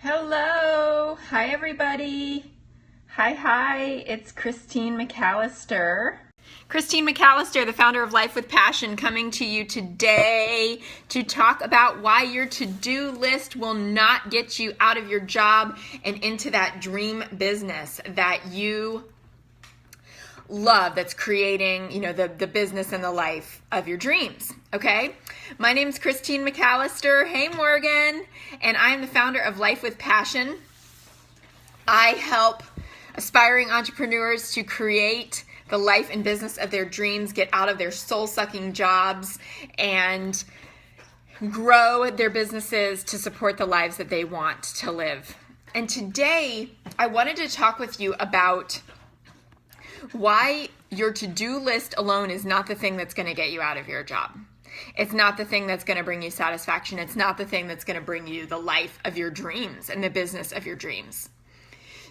Hello. Hi, everybody. Hi. It's Christine McAlister. Christine McAlister, the founder of Life with Passion, coming to you today to talk about why your to-do list will not get you out of your job and into that dream business that you love, that's creating, the business and the life of your dreams. Okay. My name is Christine McAlister. Hey, Morgan. And I am the founder of Life with Passion. I help aspiring entrepreneurs to create the life and business of their dreams, get out of their soul-sucking jobs, and grow their businesses to support the lives that they want to live. And today, I wanted to talk with you about why your to-do list alone is not the thing that's going to get you out of your job. It's not the thing that's going to bring you satisfaction. It's not the thing that's going to bring you the life of your dreams and the business of your dreams.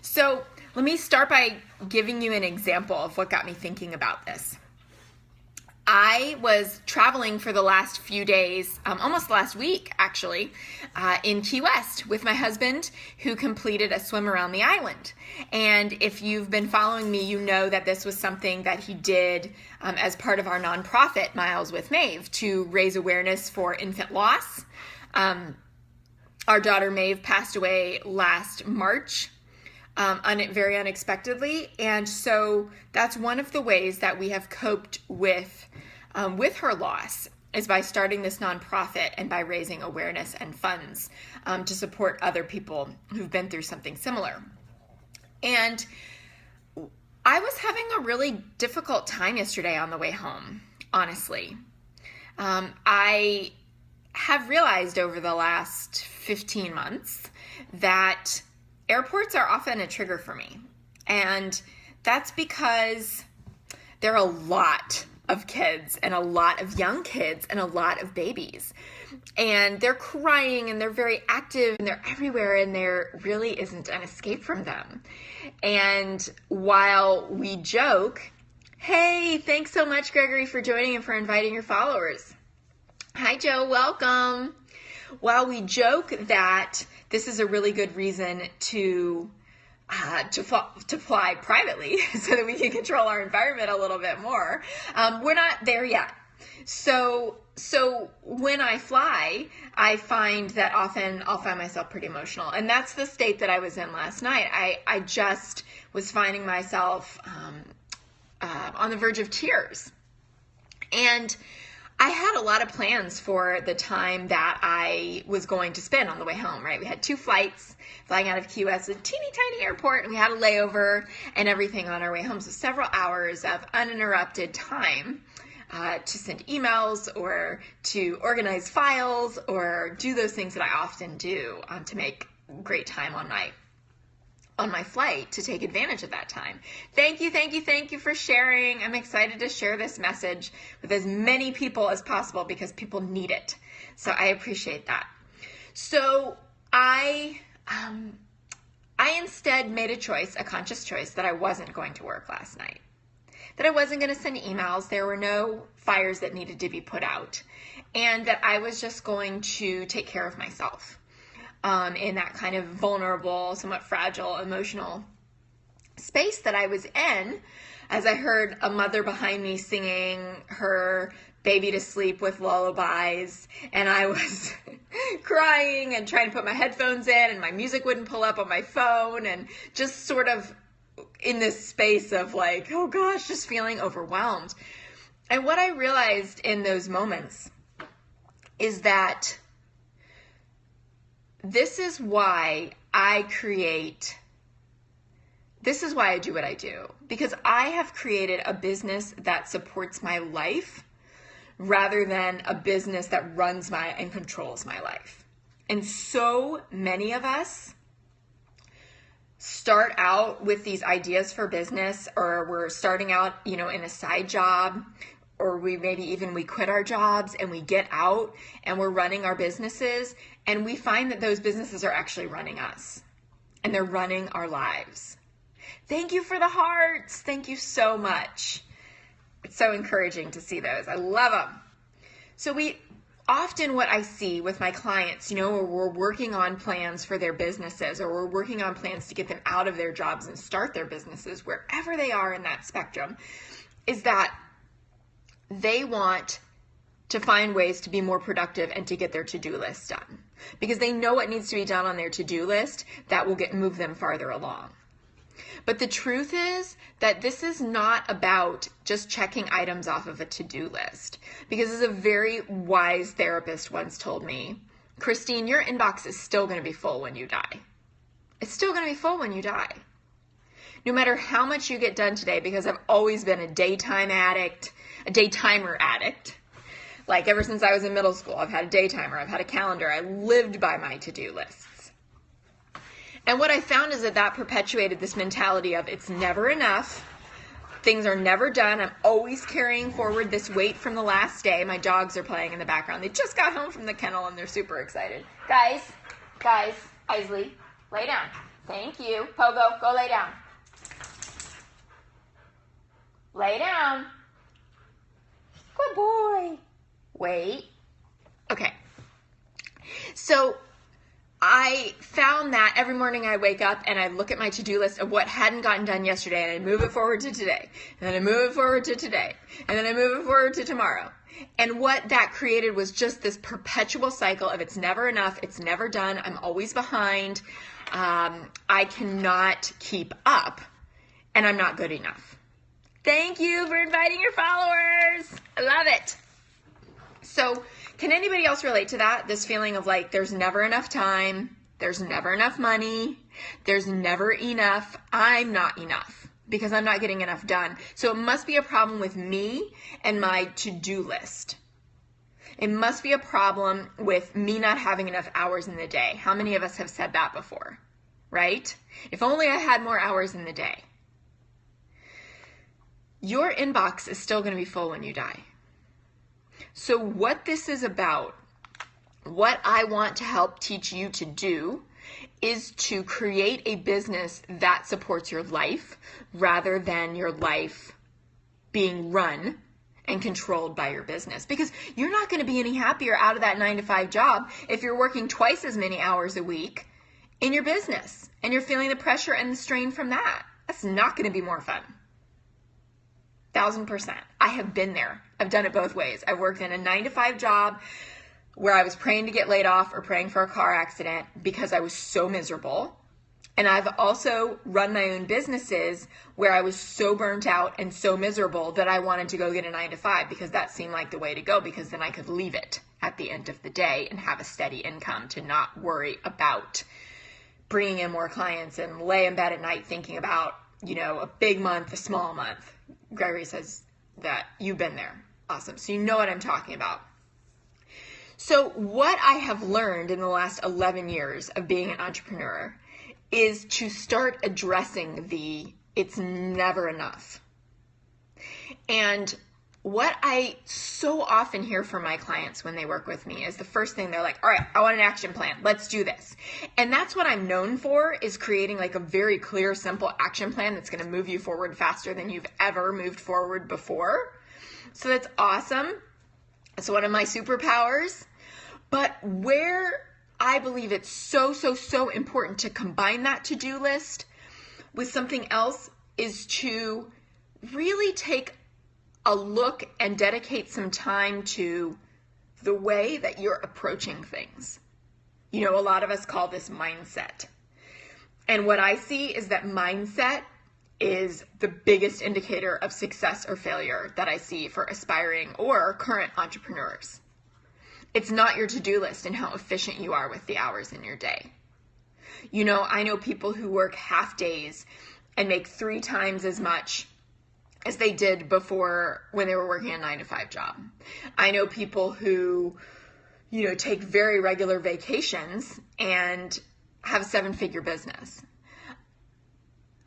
So let me start by giving you an example of what got me thinking about this. I was traveling for the last few days, almost last week actually, in Key West with my husband, who completed a swim around the island. And if you've been following me, you know that this was something that he did as part of our nonprofit, Miles with Maeve, to raise awareness for infant loss. Our daughter Maeve passed away last March. Very unexpectedly, and so that's one of the ways that we have coped with her loss, is by starting this nonprofit and by raising awareness and funds to support other people who've been through something similar. And I was having a really difficult time yesterday on the way home, honestly. I have realized over the last 15 months that airports are often a trigger for me. And that's because there are a lot of kids and a lot of young kids and a lot of babies. And they're crying and they're very active and they're everywhere, and there really isn't an escape from them. And while we joke, hey, thanks so much, Gregory, for joining and for inviting your followers. Hi, Joe, welcome. While we joke that this is a really good reason to fly privately so that we can control our environment a little bit more, we're not there yet. So when I fly, I find that often I'll find myself pretty emotional. And that's the state that I was in last night. I just was finding myself on the verge of tears. And I had a lot of plans for the time that I was going to spend on the way home, right? We had 2 flights flying out of Key West, a teeny tiny airport, and we had a layover and everything on our way home. So several hours of uninterrupted time to send emails or to organize files or do those things that I often do to make great time on my flight, to take advantage of that time. Thank you for sharing. I'm excited to share this message with as many people as possible because people need it. So I appreciate that. So I instead made a conscious choice that I wasn't going to work last night, that I wasn't going to send emails. There were no fires that needed to be put out, and that I was just going to take care of myself. In that kind of vulnerable, somewhat fragile, emotional space that I was in, as I heard a mother behind me singing her baby to sleep with lullabies, and I was crying and trying to put my headphones in, and my music wouldn't pull up on my phone, and just sort of in this space of like, oh gosh, just feeling overwhelmed. And what I realized in those moments is that this is why I do what I do, because I have created a business that supports my life rather than a business that runs and controls my life. And so many of us start out with these ideas for business, or we're starting out, in a side job, or we quit our jobs and we get out and we're running our businesses, and we find that those businesses are actually running us and they're running our lives. Thank you for the hearts. Thank you so much. It's so encouraging to see those. I love them. So we often what I see with my clients, or we're working on plans for their businesses, or we're working on plans to get them out of their jobs and start their businesses, wherever they are in that spectrum, is that they want to find ways to be more productive and to get their to-do list done. Because they know what needs to be done on their to-do list that will move them farther along. But the truth is that this is not about just checking items off of a to-do list. Because as a very wise therapist once told me, Christine, your inbox is still going to be full when you die. It's still going to be full when you die. No matter how much you get done today, because I've always been a daytimer addict. Like ever since I was in middle school, I've had a daytimer, I've had a calendar, I lived by my to-do lists. And what I found is that perpetuated this mentality of it's never enough, things are never done, I'm always carrying forward this weight from the last day. My dogs are playing in the background. They just got home from the kennel and they're super excited. Guys, Isley, lay down. Thank you. Pogo, go lay down. Lay down. Good boy. Wait. Okay. So I found that every morning I wake up and I look at my to-do list of what hadn't gotten done yesterday, and I move it forward to today, and then I move it forward to today, and then I move it forward to tomorrow. And what that created was just this perpetual cycle of it's never enough, it's never done, I'm always behind, I cannot keep up, and I'm not good enough. Thank you for inviting your followers. I love it. So can anybody else relate to that? This feeling of like there's never enough time, there's never enough money, there's never enough, I'm not enough because I'm not getting enough done. So it must be a problem with me and my to-do list. It must be a problem with me not having enough hours in the day. How many of us have said that before, right? If only I had more hours in the day. Your inbox is still going to be full when you die. So what this is about, what I want to help teach you to do, is to create a business that supports your life rather than your life being run and controlled by your business. Because you're not going to be any happier out of that 9-to-5 job if you're working twice as many hours a week in your business and you're feeling the pressure and the strain from that. That's not going to be more fun. 1000%. I have been there. I've done it both ways. I've worked in a 9-to-5 job where I was praying to get laid off or praying for a car accident because I was so miserable. And I've also run my own businesses where I was so burnt out and so miserable that I wanted to go get a 9-to-5 because that seemed like the way to go, because then I could leave it at the end of the day and have a steady income to not worry about bringing in more clients and lay in bed at night thinking about, a big month, a small month. Gregory says that you've been there. Awesome. So you know what I'm talking about. So what I have learned in the last 11 years of being an entrepreneur is to start addressing it's never enough. And what I so often hear from my clients when they work with me is the first thing they're like, all right, I want an action plan. Let's do this. And that's what I'm known for, is creating like a very clear, simple action plan that's going to move you forward faster than you've ever moved forward before. So that's awesome. It's one of my superpowers. But where I believe it's so important to combine that to-do list with something else is to really take a look and dedicate some time to the way that you're approaching things. A lot of us call this mindset. And what I see is that mindset is the biggest indicator of success or failure that I see for aspiring or current entrepreneurs. It's not your to-do list and how efficient you are with the hours in your day. I know people who work half days and make 3 times as much as they did before when they were working a 9-to-5 job. I know people who, take very regular vacations and have a 7-figure business.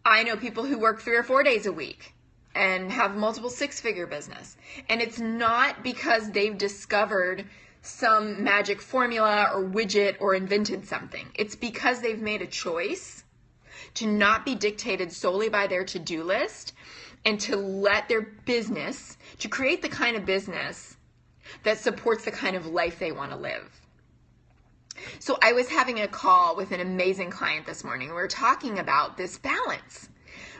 I know people who work 3 or 4 days a week and have multiple 6-figure business. And it's not because they've discovered some magic formula or widget or invented something. It's because they've made a choice to not be dictated solely by their to-do list, and to let their business, to create the kind of business that supports the kind of life they want to live. So I was having a call with an amazing client this morning. We were talking about this balance.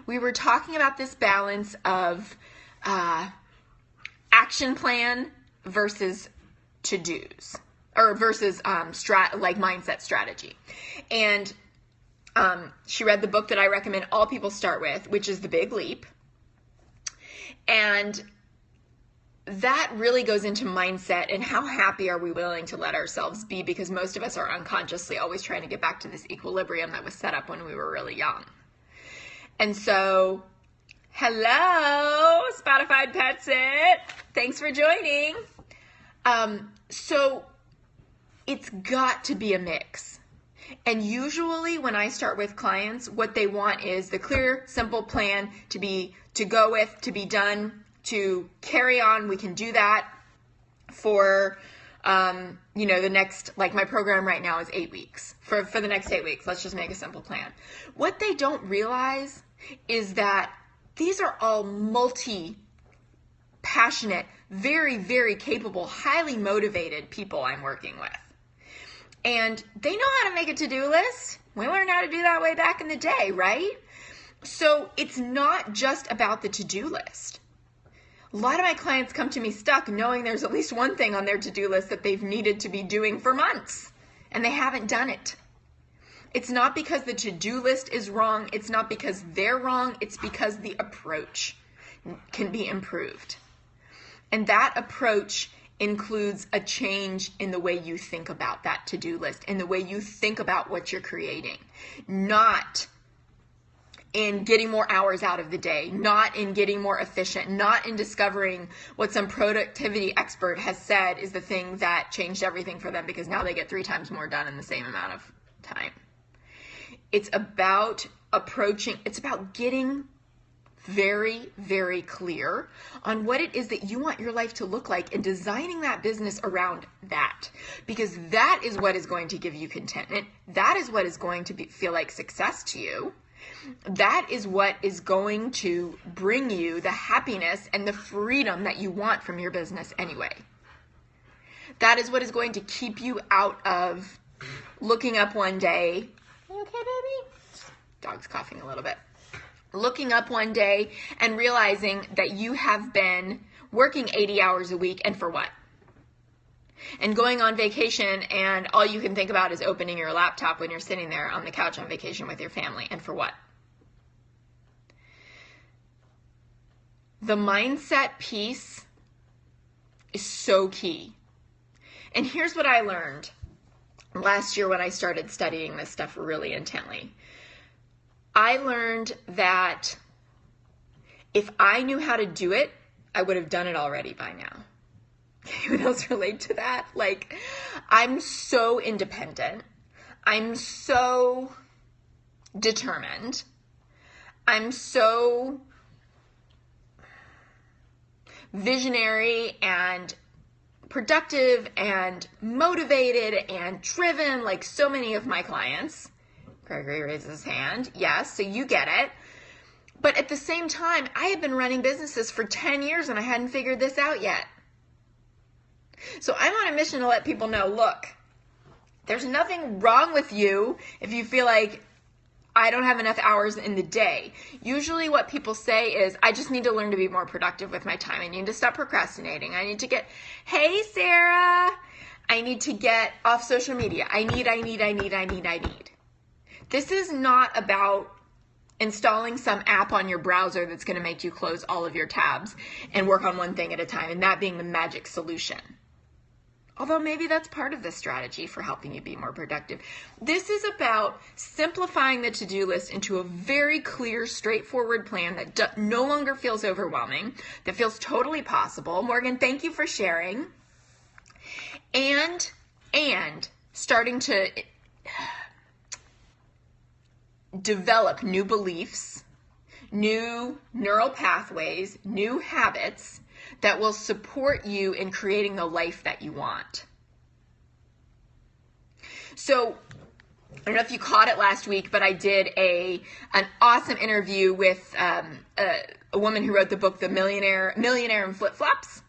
We were talking about this balance of action plan versus to-dos, or versus mindset strategy. And she read the book that I recommend all people start with, which is The Big Leap. And that really goes into mindset and how happy are we willing to let ourselves be, because most of us are unconsciously always trying to get back to this equilibrium that was set up when we were really young. And so, hello, Spotify Pets It. Thanks for joining. So it's got to be a mix. And usually when I start with clients, what they want is the clear, simple plan to go with, to be done, to carry on. We can do that for, the next, like my program right now is 8 weeks. For the next 8 weeks, let's just make a simple plan. What they don't realize is that these are all multi-passionate, very, very capable, highly motivated people I'm working with. And they know how to make a to-do list. We learned how to do that way back in the day, right? So it's not just about the to-do list. A lot of my clients come to me stuck knowing there's at least one thing on their to-do list that they've needed to be doing for months, and they haven't done it. It's not because the to-do list is wrong. It's not because they're wrong. It's because the approach can be improved. And that approach includes a change in the way you think about that to-do list, in the way you think about what you're creating. Not in getting more hours out of the day, not in getting more efficient, not in discovering what some productivity expert has said is the thing that changed everything for them because now they get 3 times more done in the same amount of time. It's about it's about getting very, very clear on what it is that you want your life to look like and designing that business around that, because that is what is going to give you contentment. That is what is going to feel like success to you. That is what is going to bring you the happiness and the freedom that you want from your business anyway. That is what is going to keep you out of looking up one day. You okay, baby? Dog's coughing a little bit. Looking up one day and realizing that you have been working 80 hours a week, and for what? And going on vacation and all you can think about is opening your laptop when you're sitting there on the couch on vacation with your family, and for what? The mindset piece is so key. And here's what I learned last year when I started studying this stuff really intently. I learned that if I knew how to do it, I would have done it already by now. Anyone else relate to that? Like, I'm so independent. I'm so determined. I'm so visionary and productive and motivated and driven, like so many of my clients. Gregory raises his hand. Yes, so you get it. But at the same time, I had been running businesses for 10 years and I hadn't figured this out yet. So I'm on a mission to let people know, look, there's nothing wrong with you if you feel like I don't have enough hours in the day. Usually what people say is, I just need to learn to be more productive with my time. I need to stop procrastinating. I need to get, hey, Sarah, I need to get off social media. I need. This is not about installing some app on your browser that's going to make you close all of your tabs and work on one thing at a time, and that being the magic solution. Although maybe that's part of the strategy for helping you be more productive. This is about simplifying the to-do list into a very clear, straightforward plan that no longer feels overwhelming, that feels totally possible. Morgan, thank you for sharing. And starting to develop new beliefs, new neural pathways, new habits that will support you in creating the life that you want. So, I don't know if you caught it last week, but I did an awesome interview with a woman who wrote the book, The Millionaire and Flip-Flops.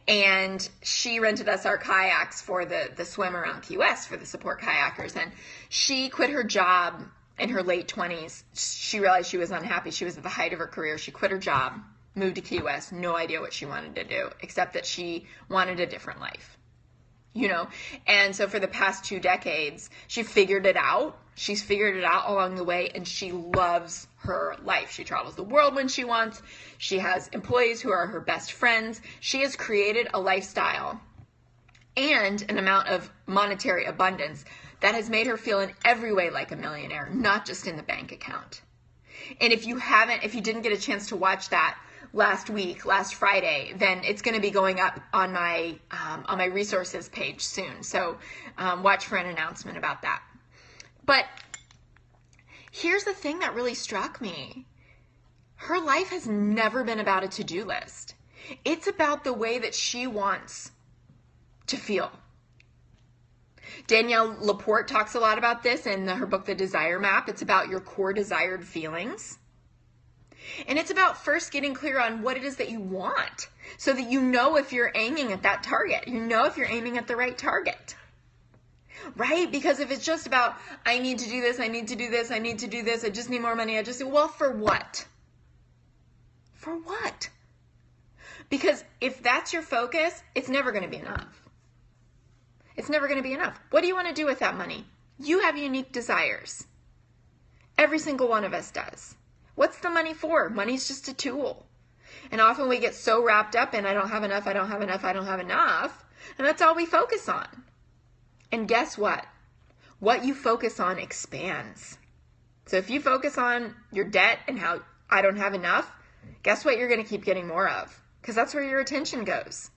And she rented us our kayaks for the swim around Key West for the support kayakers. And she quit her job in her late 20s. She realized she was unhappy. She was at the height of her career. She quit her job, moved to Key West, no idea what she wanted to do, except that she wanted a different life. And so for the past 2 decades, she figured it out. She's figured it out along the way, and she loves her life. She travels the world when she wants. She has employees who are her best friends. She has created a lifestyle and an amount of monetary abundance that has made her feel in every way like a millionaire, not just in the bank account. And if you didn't get a chance to watch that last Friday, then it's going to be going up on my resources page soon. So watch for an announcement about that. But here's the thing that really struck me. Her life has never been about a to-do list. It's about the way that she wants to feel. Danielle Laporte talks a lot about this in her book, The Desire Map. It's about your core desired feelings. And it's about first getting clear on what it is that you want so that you know if you're aiming at that target. You know if you're aiming at the right target. Right? Because if it's just about, I need to do this, I need to do this, I need to do this, I just need more money, well, for what? For what? Because if that's your focus, it's never going to be enough. It's never going to be enough. What do you want to do with that money? You have unique desires. Every single one of us does. What's the money for? Money's just a tool. And often we get so wrapped up in, I don't have enough, I don't have enough, I don't have enough. And that's all we focus on. And guess what? What you focus on expands. So if you focus on your debt and how I don't have enough, guess what you're going to keep getting more of? Because that's where your attention goes.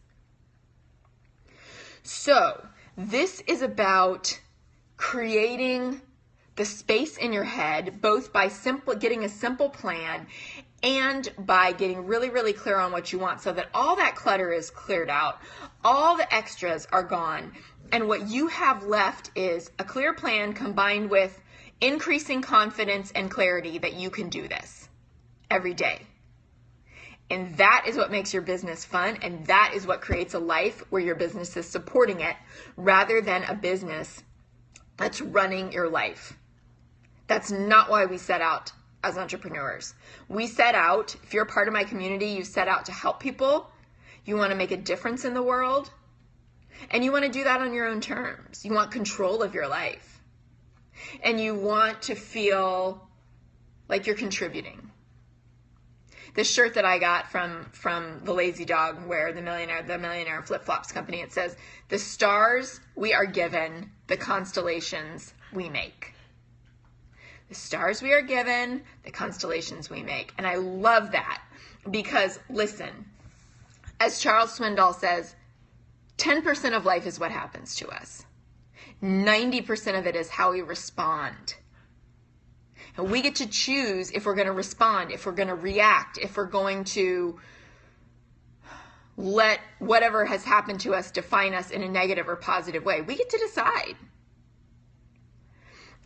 So this is about creating the space in your head, both by getting a simple plan and by getting really, really clear on what you want so that all that clutter is cleared out, all the extras are gone, and what you have left is a clear plan combined with increasing confidence and clarity that you can do this every day. And that is what makes your business fun, and that is what creates a life where your business is supporting it rather than a business that's running your life. That's not why we set out as entrepreneurs. We set out, if you're a part of my community, you set out to help people. You want to make a difference in the world. And you want to do that on your own terms. You want control of your life. And you want to feel like you're contributing. This shirt that I got from the Lazy Dog, where the Millionaire flip-flops company, it says, "The stars we are given, the constellations we make." The stars we are given, the constellations we make. And I love that because, listen, as Charles Swindoll says, 10% of life is what happens to us. 90% of it is how we respond. And we get to choose if we're going to respond, if we're going to react, if we're going to let whatever has happened to us define us in a negative or positive way. We get to decide.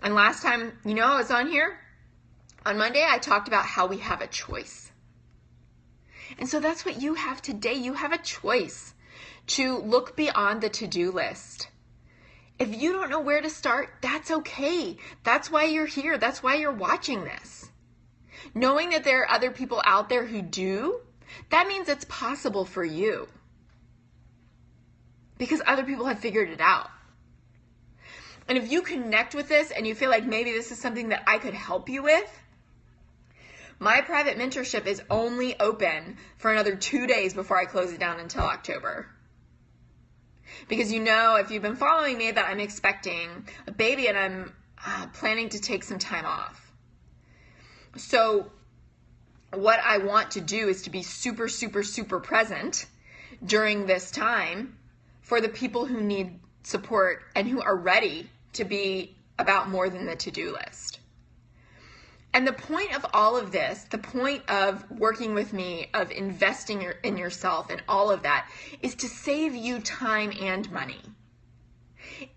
And last time, I was on here, on Monday, I talked about how we have a choice. And so that's what you have today. You have a choice to look beyond the to-do list. If you don't know where to start, that's okay. That's why you're here. That's why you're watching this. Knowing that there are other people out there who do, that means it's possible for you. Because other people have figured it out. And if you connect with this and you feel like maybe this is something that I could help you with, my private mentorship is only open for another 2 days before I close it down until October. Because if you've been following me, that I'm expecting a baby and I'm planning to take some time off. So what I want to do is to be super, super, super present during this time for the people who need support and who are ready to be about more than the to-do list. And the point of all of this, the point of working with me, of investing in yourself and all of that, is to save you time and money.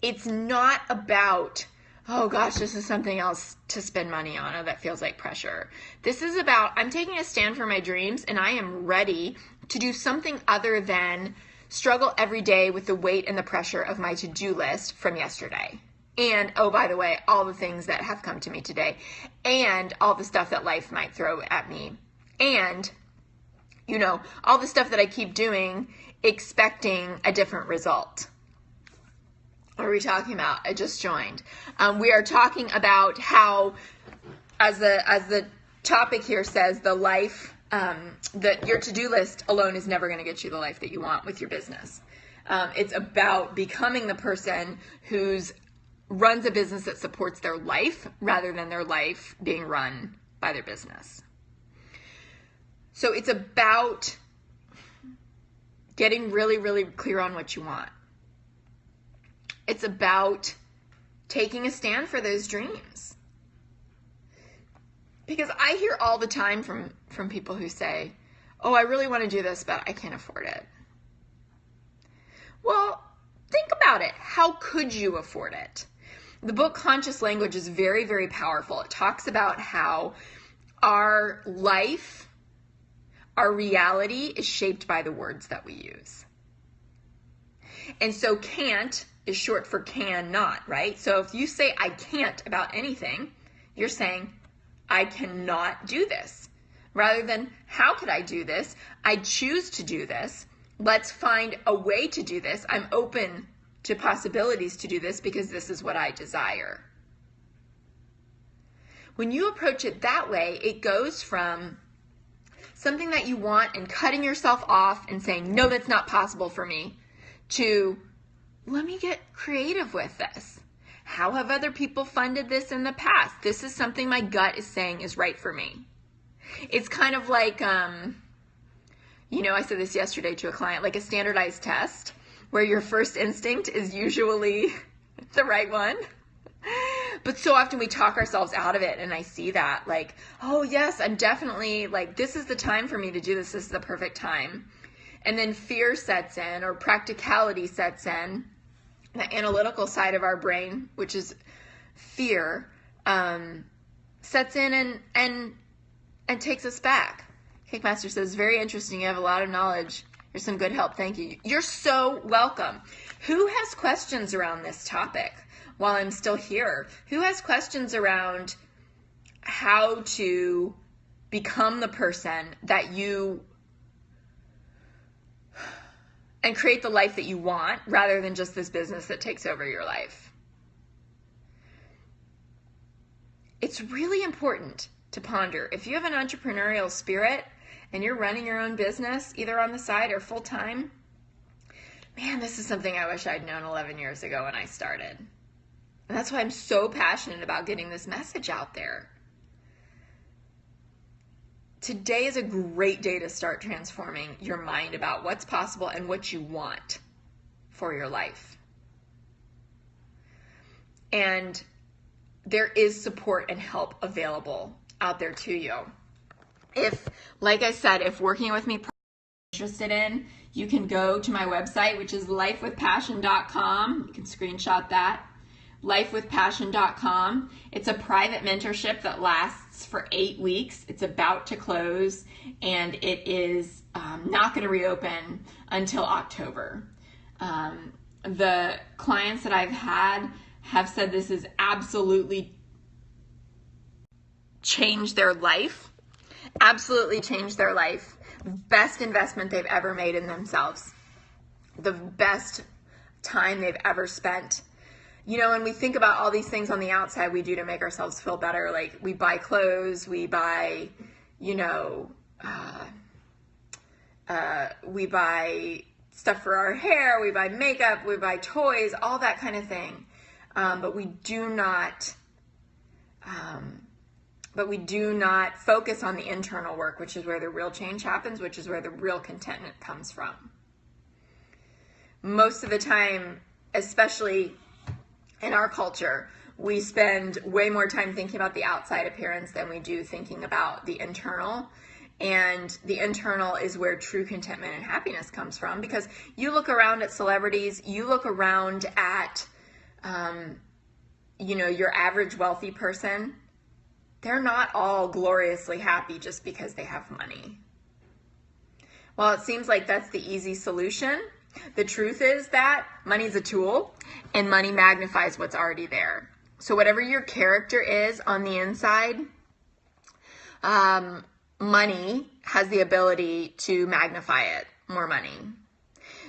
It's not about, oh gosh, this is something else to spend money on. Oh, that feels like pressure. This is about, I'm taking a stand for my dreams and I am ready to do something other than struggle every day with the weight and the pressure of my to-do list from yesterday. And, oh, by the way, all the things that have come to me today, and all the stuff that life might throw at me, and, all the stuff that I keep doing expecting a different result. What are we talking about? I just joined. We are talking about how, as the topic here says, the life, that your to-do list alone is never going to get you the life that you want with your business. It's about becoming the person who's runs a business that supports their life rather than their life being run by their business. So it's about getting really, really clear on what you want. It's about taking a stand for those dreams. Because I hear all the time from people who say, oh, I really want to do this, but I can't afford it. Well, think about it. How could you afford it? The book Conscious Language is very, very powerful. It talks about how our life, our reality is shaped by the words that we use. And so can't is short for cannot, right? So if you say I can't about anything, you're saying I cannot do this. Rather than how could I do this? I choose to do this. Let's find a way to do this. I'm open to possibilities to do this because this is what I desire. When you approach it that way, it goes from something that you want and cutting yourself off and saying, no, that's not possible for me, to let me get creative with this. How have other people funded this in the past? This is something my gut is saying is right for me. It's kind of like, I said this yesterday to a client, like a standardized test where your first instinct is usually the right one. But so often we talk ourselves out of it, and I see that like, oh yes, I'm definitely like, this is the time for me to do this. This is the perfect time. And then fear sets in, or practicality sets in. The analytical side of our brain, which is fear, sets in and takes us back. Cake Master says, very interesting. You have a lot of knowledge. Here's some good help. Thank you. You're so welcome. Who has questions around this topic while I'm still here? Who has questions around how to become the person that you and create the life that you want rather than just this business that takes over your life? It's really important to ponder. If you have an entrepreneurial spirit and you're running your own business, either on the side or full time, man, this is something I wish I'd known 11 years ago when I started. And that's why I'm so passionate about getting this message out there. Today is a great day to start transforming your mind about what's possible and what you want for your life. And there is support and help available out there to you. If, like I said, if working with me you're interested in, you can go to my website, which is lifewithpassion.com. You can screenshot that. lifewithpassion.com. It's a private mentorship that lasts for 8 weeks. It's about to close, and it is not going to reopen until October. The clients that I've had have said this has absolutely changed their life. Absolutely changed their life. Best investment they've ever made in themselves. The best time they've ever spent. And we think about all these things on the outside we do to make ourselves feel better. Like we buy clothes, we buy, we buy stuff for our hair, we buy makeup, we buy toys, all that kind of thing. But we do not focus on the internal work, which is where the real change happens, which is where the real contentment comes from. Most of the time, especially in our culture, we spend way more time thinking about the outside appearance than we do thinking about the internal. And the internal is where true contentment and happiness comes from, because you look around at celebrities, you look around at, your average wealthy person. They're not all gloriously happy just because they have money. Well, it seems like that's the easy solution. The truth is that money is a tool and money magnifies what's already there. So whatever your character is on the inside, money has the ability to magnify it, more money.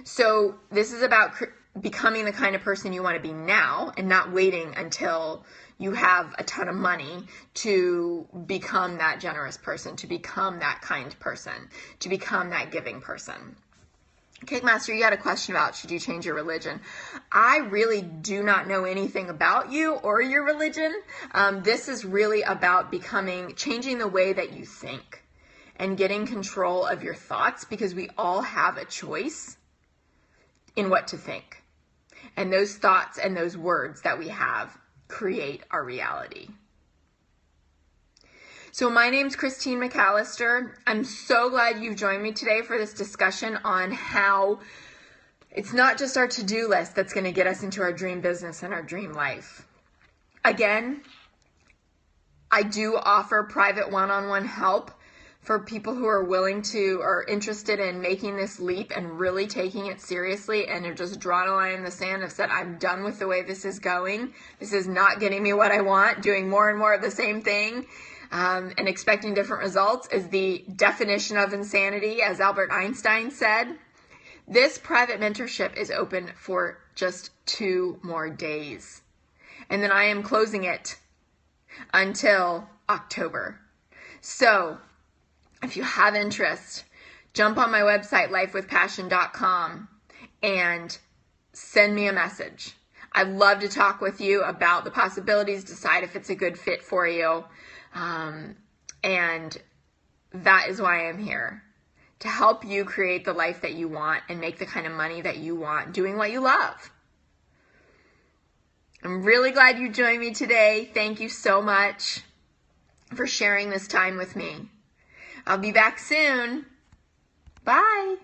So this is about becoming the kind of person you want to be now and not waiting until you have a ton of money to become that generous person, to become that kind person, to become that giving person. Cake Master, you had a question about should you change your religion? I really do not know anything about you or your religion. This is really about changing the way that you think and getting control of your thoughts, because we all have a choice in what to think. And those thoughts and those words that we have create our reality. So my name's Christine McAlister. I'm so glad you've joined me today for this discussion on how it's not just our to-do list that's going to get us into our dream business and our dream life. Again, I do offer private one-on-one help for people who are willing to or interested in making this leap and really taking it seriously and have just drawn a line in the sand and said, I'm done with the way this is going. This is not getting me what I want. Doing more and more of the same thing and expecting different results is the definition of insanity, as Albert Einstein said. This private mentorship is open for just 2 more days. And then I am closing it until October. So if you have interest, jump on my website, lifewithpassion.com, and send me a message. I'd love to talk with you about the possibilities, decide if it's a good fit for you. And that is why I'm here, to help you create the life that you want and make the kind of money that you want doing what you love. I'm really glad you joined me today. Thank you so much for sharing this time with me. I'll be back soon. Bye.